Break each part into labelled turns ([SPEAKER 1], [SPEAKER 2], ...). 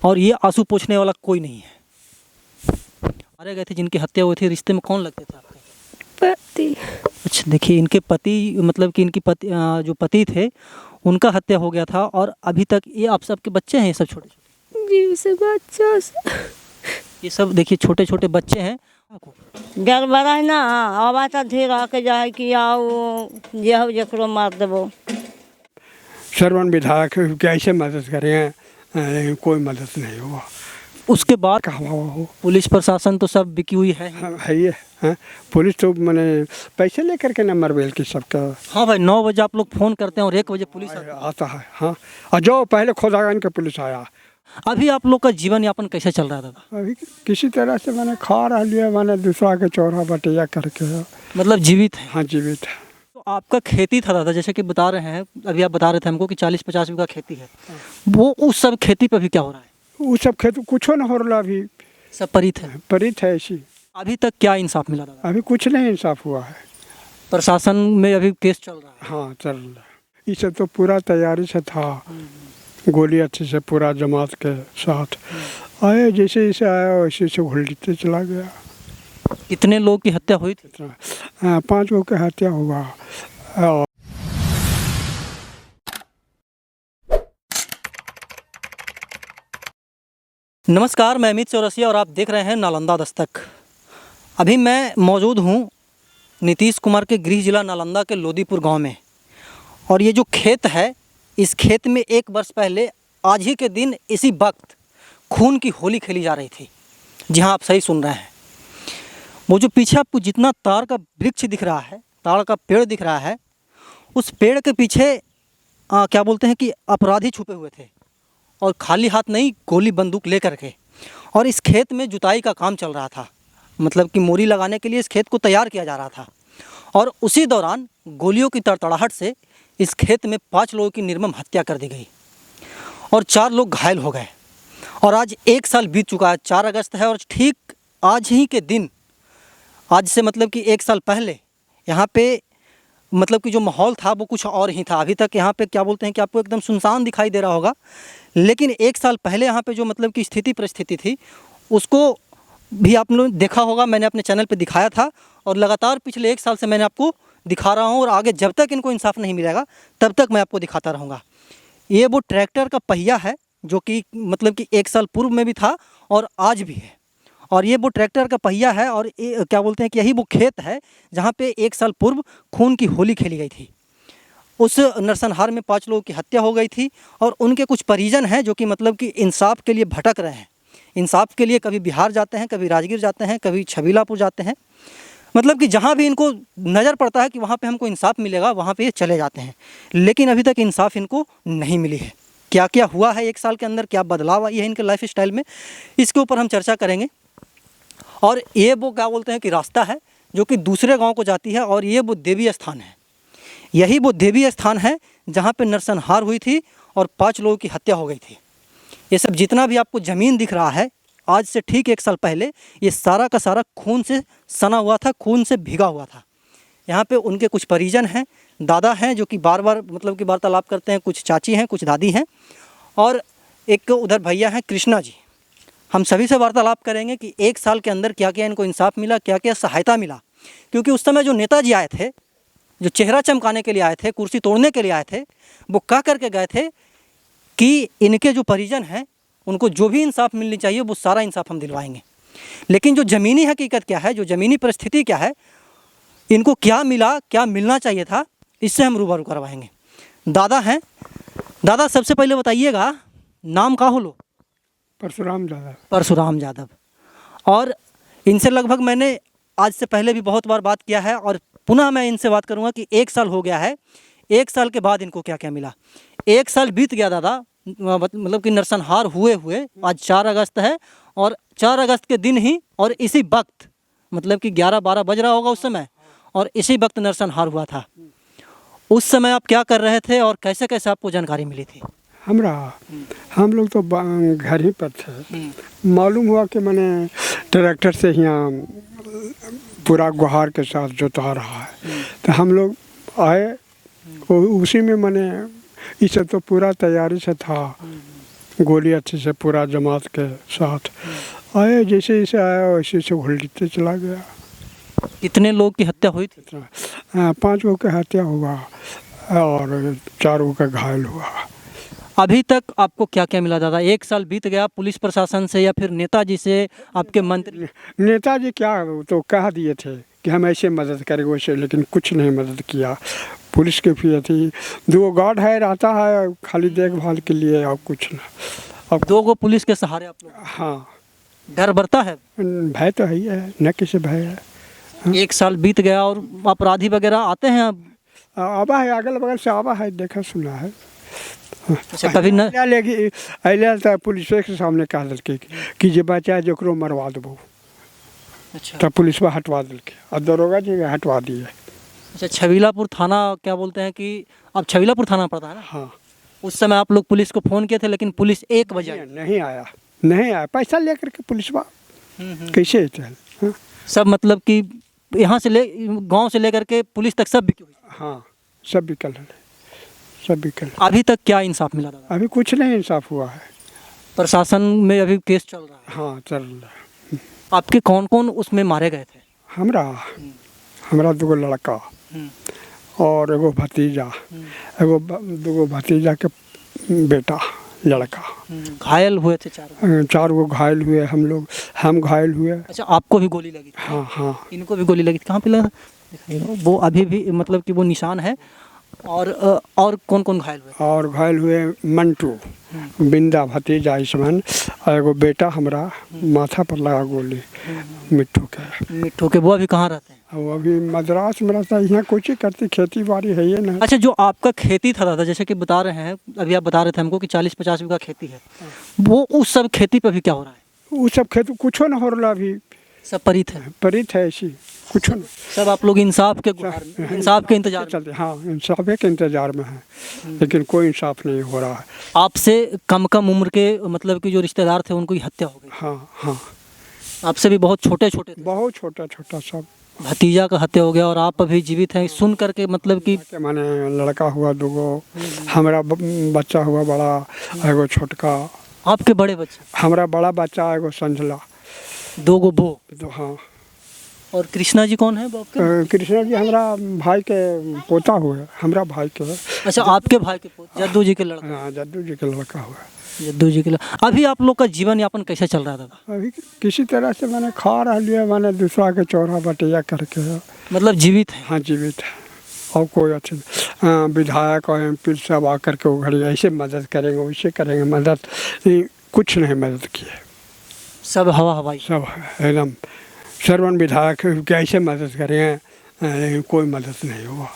[SPEAKER 1] और ये आंसू पोंछने वाला कोई नहीं है। मारे गए थे जिनकी हत्या हुई थी, रिश्ते में कौन लगते थे आपके?
[SPEAKER 2] पति।
[SPEAKER 1] अच्छा, देखिए इनके पति, मतलब कि इनकी पति, जो पति थे उनका हत्या हो गया था, और अभी तक ये आप सबके बच्चे हैं, ये सब छोटे छोटे?
[SPEAKER 2] जी से बच्चा से
[SPEAKER 1] ये सब देखिए छोटे छोटे बच्चे हैं।
[SPEAKER 3] डर बड़ा ना आवाज धीरे आके जाए कि आओ जे जकरो मार देबो।
[SPEAKER 4] श्रवण विधायक कैसे मदद करें, कोई मदद नहीं हुआ।
[SPEAKER 1] उसके बाद
[SPEAKER 4] कहा हो
[SPEAKER 1] पुलिस प्रशासन तो सब बिकी हुई है।
[SPEAKER 4] है ये है, पुलिस तो मैंने पैसे लेकर के नंबर बेल की सबका।
[SPEAKER 1] हाँ भाई, 9 बजे आप लोग फ़ोन करते हैं और 1 बजे पुलिस आती है।
[SPEAKER 4] आता है। हाँ, और जो पहले खोदागन का पुलिस आया।
[SPEAKER 1] अभी आप लोग का जीवन यापन कैसे चल रहा था?
[SPEAKER 4] अभी किसी तरह से मैंने खा रहा लिया, मैंने दूसरा के चौरा बटिया करके।
[SPEAKER 1] मतलब जीवित है?
[SPEAKER 4] हाँ, जीवित है।
[SPEAKER 1] तो आपका खेती था दादा, जैसे कि बता रहे हैं, अभी आप बता रहे थे हमको कि 40-50 बीघा खेती है, वो उस सब खेती पे भी क्या हो रहा है?
[SPEAKER 4] वो सब खेत कुछ न हो रहा, अभी
[SPEAKER 1] सब परित है।
[SPEAKER 4] परित है ऐसी।
[SPEAKER 1] अभी तक क्या इंसाफ मिला दादा?
[SPEAKER 4] अभी कुछ नहीं इंसाफ हुआ है।
[SPEAKER 1] प्रशासन में अभी केस चल रहा है?
[SPEAKER 4] हाँ, चल रहा है। इसे तो पूरा तैयारी से था, गोली अच्छे से पूरा जमात के साथ आए, जैसे जैसे आया वैसे से घुलते चला गया।
[SPEAKER 1] कितने लोग की हत्या हुई थी?
[SPEAKER 4] 5 लोग की हत्या हुआ।
[SPEAKER 1] नमस्कार, मैं अमित चौरसिया और आप देख रहे हैं नालंदा दस्तक। अभी मैं मौजूद हूँ नीतीश कुमार के गृह जिला नालंदा के लोदीपुर गांव में, और ये जो खेत है, इस खेत में 1 वर्ष पहले आज ही के दिन इसी वक्त खून की होली खेली जा रही थी। जी हाँ, आप सही सुन रहे हैं। वो जो पीछे आपको जितना ताड़ का वृक्ष दिख रहा है, ताड़ का पेड़ दिख रहा है, उस पेड़ के पीछे क्या बोलते हैं कि अपराधी छुपे हुए थे, और खाली हाथ नहीं, गोली बंदूक लेकर के। और इस खेत में जुताई का काम चल रहा था, मतलब कि मोरी लगाने के लिए इस खेत को तैयार किया जा रहा था। और उसी दौरान गोलियों की तड़तड़ाहट से इस खेत में 5 लोगों की निर्मम हत्या कर दी गई और 4 लोग घायल हो गए। और आज 1 साल बीत चुका है, 4 अगस्त है, और ठीक आज ही के दिन, आज से मतलब कि 1 साल पहले यहाँ पे मतलब कि जो माहौल था वो कुछ और ही था। अभी तक यहाँ पे क्या बोलते हैं कि आपको एकदम सुनसान दिखाई दे रहा होगा, लेकिन 1 साल पहले यहाँ पे जो मतलब कि स्थिति परिस्थिति थी, उसको भी आप लोग देखा होगा, मैंने अपने चैनल पे दिखाया था, और लगातार पिछले 1 साल से मैंने आपको दिखा रहा हूँ, और आगे जब तक इनको इंसाफ नहीं मिलेगा तब तक मैं आपको दिखाता रहूँगा। ये वो ट्रैक्टर का पहिया है जो कि मतलब कि 1 साल पूर्व में भी था और आज भी है, और ये वो ट्रैक्टर का पहिया है, और क्या बोलते हैं कि यही वो खेत है जहाँ पे 1 साल पूर्व खून की होली खेली गई थी। उस नरसंहार में 5 लोगों की हत्या हो गई थी, और उनके कुछ परिजन हैं जो कि मतलब कि इंसाफ के लिए भटक रहे हैं। इंसाफ के लिए कभी बिहार जाते हैं, कभी राजगीर जाते हैं, कभी छबीलापुर जाते हैं, मतलब कि जहाँ भी इनको नज़र पड़ता है कि वहाँ पे हमको इंसाफ मिलेगा वहाँ पे ये चले जाते हैं, लेकिन अभी तक इंसाफ इनको नहीं मिली है। क्या क्या हुआ है 1 साल के अंदर, क्या बदलाव आई है इनके लाइफ स्टाइल में, इसके ऊपर हम चर्चा करेंगे। और ये वो क्या बोलते हैं कि रास्ता है जो कि दूसरे गाँव को जाती है, और ये वो देवी स्थान है, यही वो देवी स्थान है जहाँ पे नरसंहार हुई थी और 5 लोगों की हत्या हो गई थी। ये सब जितना भी आपको ज़मीन दिख रहा है, आज से ठीक 1 साल पहले ये सारा का सारा खून से सना हुआ था, खून से भीगा हुआ था। यहाँ पे उनके कुछ परिजन हैं, दादा हैं जो कि बार बार मतलब कि वार्तालाप करते हैं, कुछ चाची हैं, कुछ दादी हैं, और एक उधर भैया हैं कृष्णा जी। हम सभी से वार्तालाप करेंगे कि 1 साल के अंदर क्या क्या इनको इंसाफ मिला, क्या क्या सहायता मिला, क्योंकि उस समय जो नेताजी आए थे, जो चेहरा चमकाने के लिए आए थे, कुर्सी तोड़ने के लिए आए थे, वो कह करके गए थे कि इनके जो परिजन हैं उनको जो भी इंसाफ मिलनी चाहिए वो सारा इंसाफ हम दिलवाएंगे। लेकिन जो ज़मीनी हकीकत क्या है, जो ज़मीनी परिस्थिति क्या है, इनको क्या मिला, क्या मिलना चाहिए था, इससे हम रूबरू करवाएंगे। दादा हैं, दादा सबसे पहले बताइएगा नाम का हो लो?
[SPEAKER 4] परशुराम यादव।
[SPEAKER 1] परशुराम यादव। और इनसे लगभग मैंने आज से पहले भी बहुत बार बात किया है, और पुनः मैं इनसे बात करूंगा कि 1 साल हो गया है, 1 साल के बाद इनको क्या क्या मिला। 1 साल बीत गया दादा, मतलब कि नरसंहार हुए हुए आज 4 अगस्त है, और 4 अगस्त के दिन ही और इसी वक्त मतलब कि 11-12 बज रहा होगा उस समय, और इसी वक्त नरसंहार हुआ था। उस समय आप क्या कर रहे थे और कैसे कैसे आपको जानकारी मिली थी?
[SPEAKER 4] हम लोग तो घर ही पर थे। मालूम हुआ कि मैंने ट्रैक्टर से यहाँ पूरा गुहार के साथ जोता रहा है, तो हम लोग आए, उसी में मैंने इसे तो पूरा तैयारी से था, गोली अच्छे से पूरा जमात के साथ आए, जैसे जैसे आया वैसे वैसे घुलते चला गया।
[SPEAKER 1] कितने लोग की हत्या हुई थी?
[SPEAKER 4] 5 लोगों का हत्या हुआ और 4 लोगों का घायल हुआ।
[SPEAKER 1] अभी तक आपको क्या क्या मिला दादा? 1 साल बीत गया, पुलिस प्रशासन से या फिर नेताजी से, आपके मंत्री?
[SPEAKER 4] नेताजी क्या वो तो कह दिए थे कि हम ऐसे मदद करेंगे वैसे, लेकिन कुछ नहीं मदद किया। पुलिस के भी थी, 2 गार्ड है, रहता है खाली देखभाल के लिए और कुछ ना। अब
[SPEAKER 1] 2 गो पुलिस के सहारे आप लोग?
[SPEAKER 4] हाँ,
[SPEAKER 1] डर बढ़ता है?
[SPEAKER 4] भय तो है ही है, न किसी भय है।
[SPEAKER 1] 1 साल बीत गया और अपराधी वगैरह आते हैं अब?
[SPEAKER 4] आवा है, अगल बगल से आवा है, देखा सुना है।
[SPEAKER 1] अच्छा, कभी न
[SPEAKER 4] लेकिन अल तो पुलिस के सामने कह दिल कि जे बचा जकरो मरवा देबो।
[SPEAKER 1] अच्छा
[SPEAKER 4] तब पुलिस हटवा दिल और दरोगा जी हटवा दिए।
[SPEAKER 1] अच्छा, छबीलापुर थाना क्या बोलते हैं कि अब छबीलापुर थाना पड़ता है ना?
[SPEAKER 4] हाँ,
[SPEAKER 1] उस समय आप लोग पुलिस को फ़ोन किए थे, लेकिन पुलिस 1 बजे आई।
[SPEAKER 4] नहीं आया पैसा लेकर के पुलिस कैसे चल। हाँ,
[SPEAKER 1] सब मतलब कि यहाँ से ले, गांव से लेकर के पुलिस तक सब बिकी हुई।
[SPEAKER 4] हाँ, सब बिकल है, सब बिकल।
[SPEAKER 1] अभी तक क्या इंसाफ मिला दादा?
[SPEAKER 4] अभी कुछ नहीं इंसाफ हुआ है।
[SPEAKER 1] प्रशासन में अभी केस चल रहा है?
[SPEAKER 4] हाँ, चल रहा है।
[SPEAKER 1] आपके कौन कौन उसमें मारे गए थे?
[SPEAKER 4] हमरा 2 लड़का और एगो भतीजा, एगो 2 भतीजा के बेटा लड़का।
[SPEAKER 1] घायल हुए थे 4?
[SPEAKER 4] 4 गो घायल हुए, हम घायल हुए।
[SPEAKER 1] अच्छा, आपको भी गोली लगी थी?
[SPEAKER 4] हाँ हाँ,
[SPEAKER 1] इनको भी गोली लगी थी? कहाँ पे लगा? दिखाइए। वो अभी भी मतलब कि वो निशान है। और कौन कौन घायल हुए?
[SPEAKER 4] और घायल हुए मंटू, बिंदा भतीजा ईसमन, और एगो बेटा हमरा माथा पर लगा गोली, मिट्ठू के।
[SPEAKER 1] वो अभी कहाँ रहते हैं?
[SPEAKER 4] वो अभी मद्रास में रहता है। यहाँ कुछ ही करती, खेती बाड़ी है ये ना।
[SPEAKER 1] अच्छा, जो आपका खेती था दादा, जैसे कि बता रहे हैं, अभी आप बता रहे थे हमको कि 40-50 बीघा खेती है, वो उस सब खेती पे भी क्या हो रहा है?
[SPEAKER 4] वो सब खेती कुछ न हो रहा, अभी
[SPEAKER 1] सब परित है
[SPEAKER 4] ऐसी कुछ न।
[SPEAKER 1] सब आप लोग इंसाफ के इंतजार में?
[SPEAKER 4] चलते, हाँ, इंसाफ के इंतजार में है, लेकिन कोई इंसाफ नहीं हो रहा है।
[SPEAKER 1] आपसे कम उम्र के मतलब कि जो रिश्तेदार थे उनको हत्या हो गई?
[SPEAKER 4] हाँ हाँ,
[SPEAKER 1] आपसे भी बहुत छोटे थे?
[SPEAKER 4] बहुत छोटा सब।
[SPEAKER 1] भतीजा का हत्या हो गया और आप अभी जीवित हैं, सुन करके मतलब कि
[SPEAKER 4] माने लड़का हुआ 2 गो, हमारा बच्चा हुआ बड़ा, एगो छोटका।
[SPEAKER 1] आपके बड़े बच्चे? हमारा
[SPEAKER 4] बड़ा बच्चा एगो संजला,
[SPEAKER 1] 2 गो बो।
[SPEAKER 4] हाँ।
[SPEAKER 1] और कृष्णा जी कौन है?
[SPEAKER 4] कृष्णा जी हमारा भाई के पोता हुए, हमारा भाई के।
[SPEAKER 1] अच्छा, आपके भाई के पोता, जद्दू जी के लड़का?
[SPEAKER 4] हाँ, जद्दू जी के लड़का हुआ।
[SPEAKER 1] जद्दू जी के लड़का। अभी आप लोग का जीवन यापन कैसे चल रहा है दादा?
[SPEAKER 4] अभी किसी तरह से मैंने खा रहा लिया, मैंने दूसरा के चौरा बटिया करके। मतलब
[SPEAKER 1] जीवित है?
[SPEAKER 4] हाँ, जीवित है। और कोई अच्छे विधायक और MP सब आकर के वो घड़ी ऐसे मदद करेंगे, वैसे करेंगे मदद, कुछ नहीं मदद किए।
[SPEAKER 1] सब हवाई? सब
[SPEAKER 4] एकदम श्रवण विधायक कैसे मदद करेंगे, कोई मदद नहीं हुआ।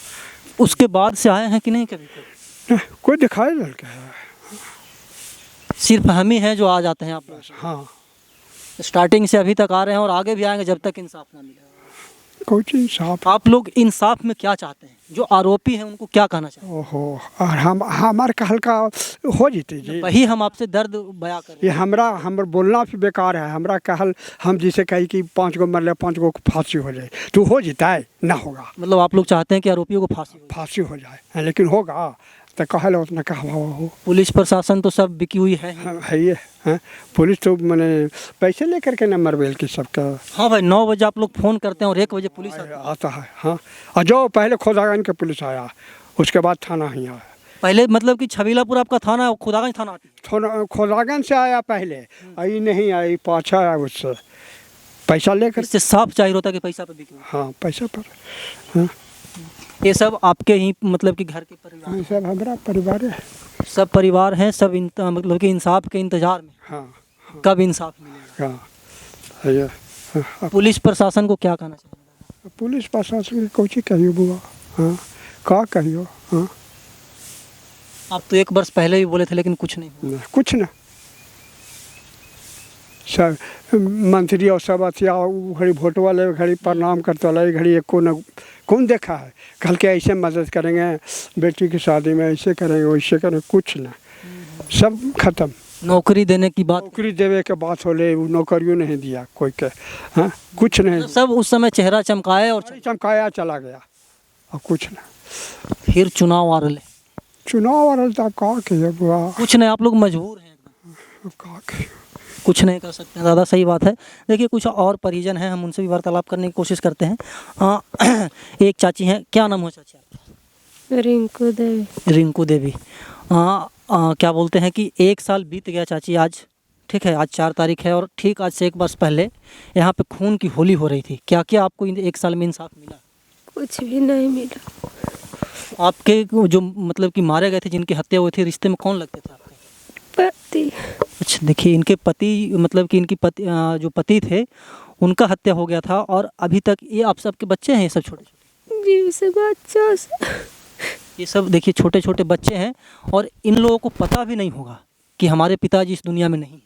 [SPEAKER 1] उसके बाद से आए हैं कि नहीं कभी?
[SPEAKER 4] कोई दिखाई लड़के है,
[SPEAKER 1] सिर्फ हम ही हैं जो आ जाते हैं आप लोग?
[SPEAKER 4] हाँ,
[SPEAKER 1] स्टार्टिंग से अभी तक आ रहे हैं और आगे भी आएंगे जब तक इंसाफ ना मिले।
[SPEAKER 4] कुछ इंसाफ।
[SPEAKER 1] आप लोग इंसाफ में क्या चाहते हैं? जो आरोपी हैं उनको क्या कहना चाहते हैं?
[SPEAKER 4] ओहो, और हमारे कहल का हो जीते जी,
[SPEAKER 1] वही हम आपसे दर्द बयां कर रहे हैं।
[SPEAKER 4] ये हमरा बोलना भी बेकार है। हमरा कहल हम जिसे कही कि 5 गो मर ले, 5 गो को फांसी हो जाए, तो हो जीता है ना? होगा।
[SPEAKER 1] मतलब आप लोग चाहते हैं कि आरोपियों को
[SPEAKER 4] फांसी हो जाए, लेकिन होगा तो कहल उतना कहवा हो।
[SPEAKER 1] पुलिस प्रशासन तो सब बिकी हुई है।
[SPEAKER 4] ये है, पुलिस तो मैंने पैसे लेकर के नंबर बेल की सबका।
[SPEAKER 1] हाँ भाई, 9 बजे आप लोग फ़ोन करते हैं और 1 बजे पुलिस
[SPEAKER 4] आता है। हाँ, और जो पहले खोदागंज के पुलिस आया, उसके बाद थाना ही आया।
[SPEAKER 1] पहले मतलब कि छबीलापुर आपका थाना, खुदागंज थाना आती?
[SPEAKER 4] खोदागंज से आया पहले, आई नहीं आई, पाछा आया उससे पैसा लेकर।
[SPEAKER 1] इससे साफ जाहिर होता है कि पैसा पर बिकी हुई।
[SPEAKER 4] हाँ, पैसा पर। हाँ,
[SPEAKER 1] ये सब आपके ही मतलब कि घर के परिवार?
[SPEAKER 4] सब हमारा परिवार है।
[SPEAKER 1] सब परिवार हैं, सब मतलब कि इंसाफ के इंतजार में।
[SPEAKER 4] हाँ,
[SPEAKER 1] कब इंसाफ मिलेगा?
[SPEAKER 4] हाँ,
[SPEAKER 1] पुलिस प्रशासन को क्या कहना चाहिए?
[SPEAKER 4] पुलिस प्रशासन को कुछ कहियो बुआ। हाँ, का कहियो। हाँ,
[SPEAKER 1] आप तो 1 वर्ष पहले ही बोले थे, लेकिन कुछ नहीं हुआ।
[SPEAKER 4] कुछ ना, सब मंत्री और सब अथिया घड़ी वोट वाले घड़ी प्रणाम करते वाला घड़ी एक कौन देखा है? कल के ऐसे मदद करेंगे, बेटी की शादी में ऐसे करेंगे, वैसे करेंगे, कुछ ना, सब खत्म।
[SPEAKER 1] नौकरी देने की बात?
[SPEAKER 4] नौकरी देवे के बात होले, वो नौकरियों नहीं दिया कोई के। हाँ, कुछ नहीं।
[SPEAKER 1] सब उस समय चेहरा चमकाया और
[SPEAKER 4] चमकाया चला गया, और कुछ ना।
[SPEAKER 1] फिर चुनाव आ रहे,
[SPEAKER 4] चुनाव आ रहा था, का बुआ?
[SPEAKER 1] कुछ नहीं, आप लोग मजबूर हैं?
[SPEAKER 4] का कहें।
[SPEAKER 1] कुछ नहीं कर सकते हैं दादा, सही बात है। देखिए कुछ और परिजन हैं, हम उनसे भी वार्तालाप करने की कोशिश करते हैं। एक चाची हैं, क्या नाम है चाची आपका?
[SPEAKER 2] रिंकू देवी।
[SPEAKER 1] रिंकू देवी। क्या बोलते हैं कि 1 साल बीत गया चाची आज, ठीक है, आज 4 तारीख है और ठीक आज से 1 वर्ष पहले यहाँ पे खून की होली हो रही थी। क्या क्या आपको 1 साल में इंसाफ मिला?
[SPEAKER 2] कुछ भी नहीं मिला।
[SPEAKER 1] आपके जो मतलब कि मारे गए थे, जिनकी हत्या हुई थी, रिश्ते में कौन लगते थे आपके?
[SPEAKER 2] पति।
[SPEAKER 1] अच्छा, देखिए इनके पति मतलब कि इनकी पति जो पति थे उनका हत्या हो गया था और अभी तक ये आप सबके बच्चे हैं, ये सब छोटे छोटे,
[SPEAKER 2] जीव से बच्चा से।
[SPEAKER 1] ये सब देखिए छोटे छोटे बच्चे हैं और इन लोगों को पता भी नहीं होगा कि हमारे पिताजी इस दुनिया में नहीं है,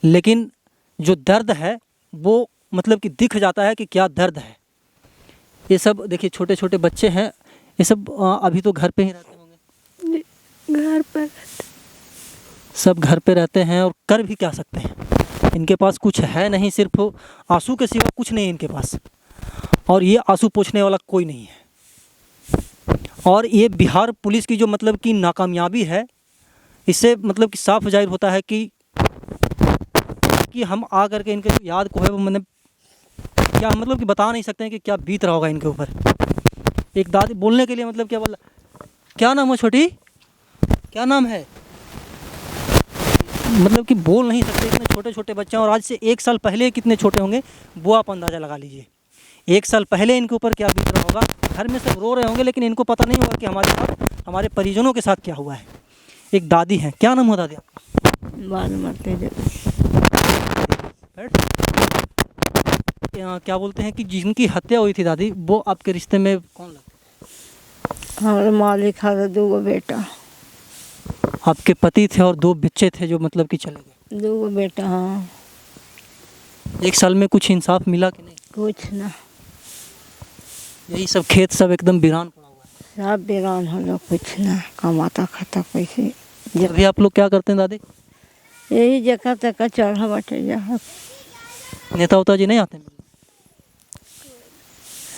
[SPEAKER 1] लेकिन जो दर्द है वो मतलब कि दिख जाता है कि क्या दर्द है। ये सब देखिए छोटे छोटे बच्चे हैं, ये सब अभी तो घर पे ही रहते होंगे।
[SPEAKER 2] घर पर
[SPEAKER 1] सब घर पे रहते हैं और कर भी क्या सकते हैं, इनके पास कुछ है नहीं, सिर्फ आंसू के सिवा कुछ नहीं इनके पास, और ये आंसू पोंछने वाला कोई नहीं है। और ये बिहार पुलिस की जो मतलब कि नाकामयाबी है, इससे मतलब कि साफ जाहिर होता है कि हम आ करके इनके जो याद को है वो मैंने क्या मतलब कि बता नहीं सकते हैं कि क्या बीत रहा होगा इनके ऊपर। एक दादी बोलने के लिए मतलब क्या बोला, क्या नाम है छोटी, क्या नाम है, मतलब कि बोल नहीं सकते, इतने छोटे छोटे बच्चे हैं। और आज से 1 साल पहले कितने छोटे होंगे वो आप अंदाज़ा लगा लीजिए। 1 साल पहले इनके ऊपर क्या बीत रहा होगा। घर में सब रो रहे होंगे लेकिन इनको पता नहीं होगा कि हमारे साथ, हमारे परिजनों के साथ क्या हुआ है। एक दादी हैं, क्या नाम हुआ दादी आपका?
[SPEAKER 3] बालमती देवी।
[SPEAKER 1] क्या बोलते हैं कि जिनकी हत्या हुई थी दादी, वो आपके रिश्ते में कौन लगता?
[SPEAKER 3] हमारे मालिक है 2 बेटा।
[SPEAKER 1] आपके पति थे और 2 बच्चे थे जो मतलब कि चले गए।
[SPEAKER 3] 2 बेटा। हाँ।
[SPEAKER 1] 1 साल में कुछ इंसाफ मिला कि नहीं?
[SPEAKER 3] कुछ ना,
[SPEAKER 1] यही सब खेत सब एकदम वीरान पड़ा हुआ है।
[SPEAKER 3] सब बेगान हो लोग, कुछ ना कमाता खाता कैसे।
[SPEAKER 1] अभी आप लोग क्या करते हैं दादी?
[SPEAKER 3] यही जगह तक चढ़ा बटे जा,
[SPEAKER 1] नेता उता जी नहीं आते हैं?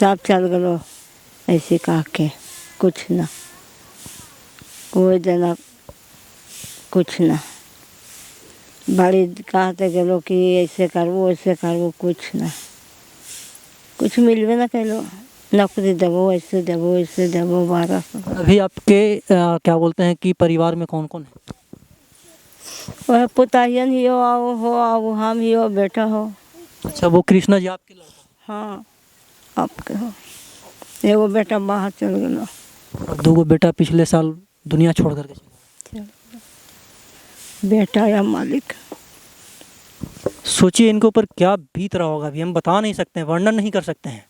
[SPEAKER 3] सब चल गलो ऐसे कह के, कुछ ना कोई जना, कुछ ना बड़ी कहते गलो कि ऐसे करबो ऐसे करबो, कुछ ना, कुछ मिलबे ना कलो। नौकरी देबो, ऐसे देबो, ऐसे देबो, 1200।
[SPEAKER 1] अभी आपके क्या बोलते हैं कि परिवार में कौन कौन है?
[SPEAKER 3] वह पुताहियन ही हो, हम ही हो, बेटा हो।
[SPEAKER 1] अच्छा, वो कृष्णा जी आपके लड़का?
[SPEAKER 3] हाँ, आपके हो। एगो बेटा बाहर चल गलो
[SPEAKER 1] और 2 बेटा पिछले साल दुनिया छोड़ करके चले गए।
[SPEAKER 3] बेटा या मालिक।
[SPEAKER 1] सोचिए इनके ऊपर क्या बीत रहा होगा, अभी हम बता नहीं सकते हैं, वर्णन नहीं कर सकते हैं।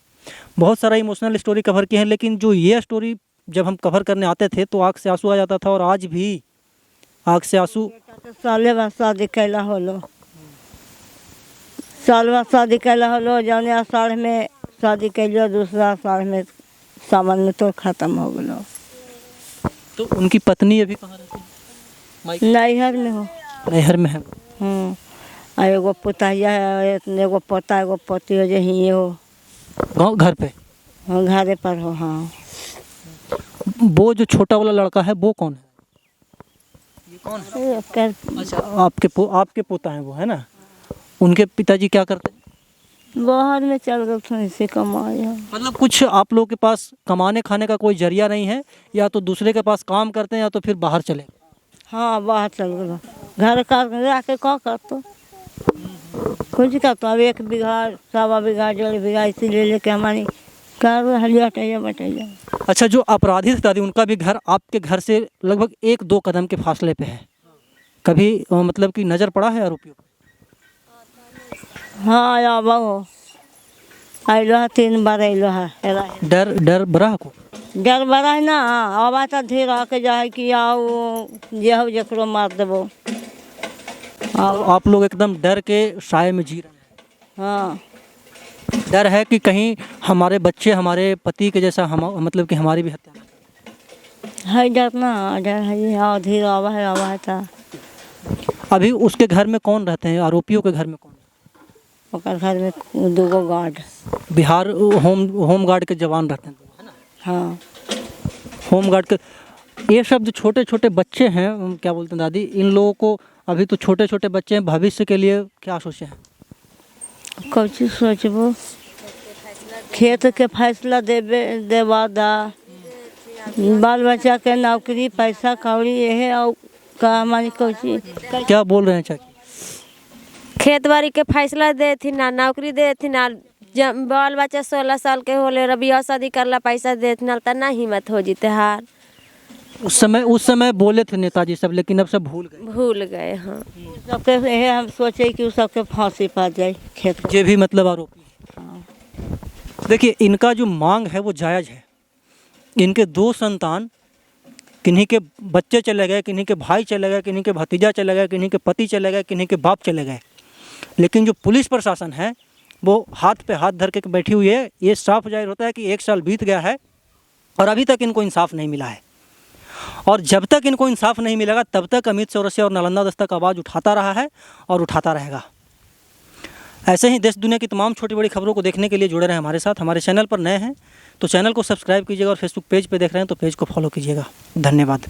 [SPEAKER 1] बहुत सारा इमोशनल स्टोरी कवर किए हैं, लेकिन जो ये स्टोरी जब हम कवर करने आते थे तो आँख से आंसू आ जाता था, और आज भी आँख से आंसू।
[SPEAKER 3] तो साले बाद शादी कैला होलो, साल बाद शादी कैला होलो, जाने आषाढ़ में शादी कैलो, दूसरा आषाढ़ में सावन में तो खत्म हो गलो।
[SPEAKER 1] तो उनकी पत्नी अभी कहाँ रहती है? मायके?
[SPEAKER 3] नैहर में हो।
[SPEAKER 1] नैहर में है।
[SPEAKER 3] और एगो पुतहिया है, एगो पोता एगो पोती हो, जही हो
[SPEAKER 1] गाँव घर पे?
[SPEAKER 3] हाँ, घरे पर हो। हाँ।
[SPEAKER 1] वो जो छोटा वाला लड़का है वो कौन है? ये कौन है? अच्छा, आपके पोता हैं वो, है ना? उनके पिताजी क्या करते हैं?
[SPEAKER 3] बाहर में चल गए थे, ऐसे कमाया।
[SPEAKER 1] मतलब कुछ आप लोगों के पास कमाने खाने का कोई जरिया नहीं है, या तो दूसरे के पास काम करते हैं या तो फिर बाहर चले?
[SPEAKER 3] हाँ, बाहर चल गलो, घर का आके क्या करते, कुछ करते। अब 1 बीघा 1.25 बीघा 1.5 बीघा इसी ले लेके हमारी कर हलिया टैया बटैया।
[SPEAKER 1] अच्छा, जो अपराधी थे दादी, उनका भी घर आपके घर से लगभग 1-2 कदम के फासले पे है। कभी मतलब कि नज़र पड़ा है आरोपियों पर?
[SPEAKER 3] हाँ, आबा हो आइलो है, 3 बार आइलो है।
[SPEAKER 1] डर बरा को
[SPEAKER 3] डर बड़ा है ना, आबा तो धीरे आके जाए कि आओ जे हो जकरो मार देबो।
[SPEAKER 1] आप लोग एकदम डर के साए में जी रहे हैं।
[SPEAKER 3] हाँ,
[SPEAKER 1] डर है कि कहीं हमारे बच्चे हमारे पति के जैसा हम मतलब कि हमारी भी हत्या ना
[SPEAKER 3] है डर ना, डर है ये। हाँ, धीरे आवा है था।
[SPEAKER 1] अभी उसके घर में कौन रहते हैं, आरोपियों के घर में कौन?
[SPEAKER 3] ओकर घर में 2 गार्ड,
[SPEAKER 1] बिहार होम गार्ड के जवान रहते हैं, है ना?
[SPEAKER 3] हाँ।
[SPEAKER 1] होम गार्ड के। ये सब जो छोटे छोटे बच्चे हैं क्या बोलते हैं दादी, इन लोगों को अभी तो छोटे छोटे बच्चे हैं, भविष्य के लिए क्या सोचे हैं?
[SPEAKER 3] कौची सोचबो, खेत के फैसला देवा दा, बाल बच्चा के नौकरी पैसा कौड़ी यही और का हमारी कौची।
[SPEAKER 1] क्या बोल रहे हैं चाची?
[SPEAKER 2] खेत बाड़ी के फैसला देती ना, नौकरी देती ना, जब बाल बच्चा 16 साल के होले रबिया शादी करला पैसा देती ना, तना हिम्मत हो जीते हार।
[SPEAKER 1] उस समय बोले थे नेताजी सब, लेकिन अब सब भूल गए।
[SPEAKER 2] हाँ।
[SPEAKER 3] सबके यही हम सोचे कि उ सबके फांसी पा जाए खेत
[SPEAKER 1] ये भी मतलब आरोपी है। देखिए इनका जो मांग है वो जायज़ है। इनके 2 संतान, किन्हीं के बच्चे चले गए, किन्हीं के भाई चले गए, किन्हीं के भतीजा चले गए, किन्हीं के पति चले गए, किन्हीं के बाप चले गए, लेकिन जो पुलिस प्रशासन है वो हाथ पे हाथ धर के बैठी हुई है। ये साफ जाहिर होता है कि 1 साल बीत गया है और अभी तक इनको इंसाफ नहीं मिला है। और जब तक इनको इंसाफ नहीं मिलेगा तब तक अमित चौरसिया और नालंदा दस्तक आवाज़ उठाता रहा है और उठाता रहेगा। ऐसे ही देश दुनिया की तमाम छोटी बड़ी खबरों को देखने के लिए जुड़े रहें हमारे साथ। हमारे चैनल पर नए हैं तो चैनल को सब्सक्राइब कीजिएगा और फेसबुक पेज पे देख रहे हैं तो पेज को फॉलो कीजिएगा। धन्यवाद।